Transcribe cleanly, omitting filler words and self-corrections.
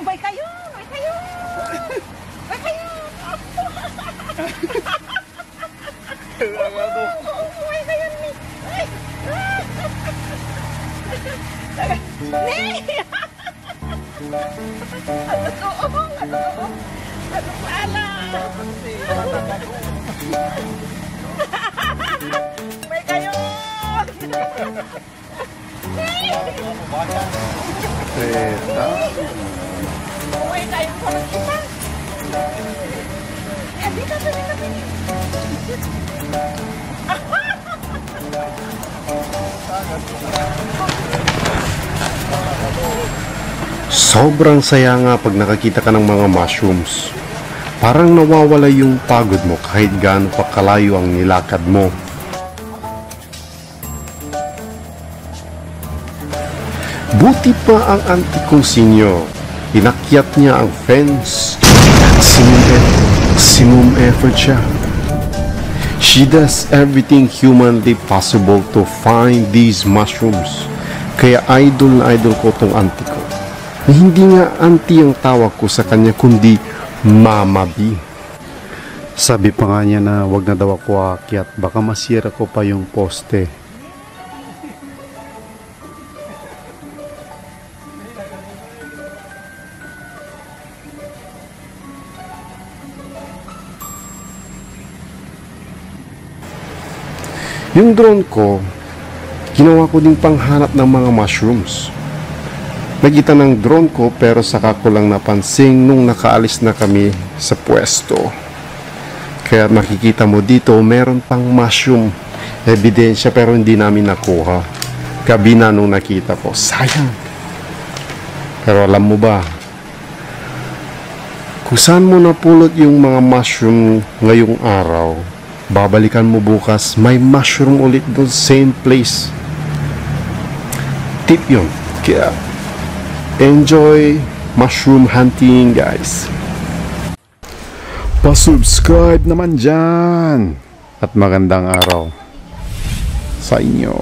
May kayo! May kayo! May kayo! May kayo ni! Ni! Ano to? Ano to? Ano pala? May kayo! Teta. Uy, tayo ko na kita. Dito. Sobrang saya nga pag nakakita ka ng mga mushrooms. Parang nawawala yung pagod mo kahit gaano pa kalayo ang nilakad mo. Buti pa ang auntie kong sinyo. Inakyat niya ang fence. Maximum effort siya. She does everything humanly possible to find these mushrooms. Kaya idol na idol ko tong auntie ko. Na hindi nga auntie ang tawag ko sa kanya kundi Mama B. Sabi pa nga niya na wag na daw ako aakyat, baka masira ko pa yung poste. Yung drone ko, ginawa ko ding panghanap ng mga mushrooms. Nakita ng drone ko pero saka ko lang napansin nung nakaalis na kami sa pwesto. Kaya makikita mo dito meron pang mushroom ebidensya pero hindi namin nakuha. Gabi na nung nakita ko. Sayang. Pero alam mo ba, kung saan mo napulot yung mga mushroom ngayong araw, babalikan mo bukas, may mushroom ulit doon, same place. Tip yun. Kaya enjoy mushroom hunting, guys. Pa-subscribe naman dyan. At magandang araw sa inyo.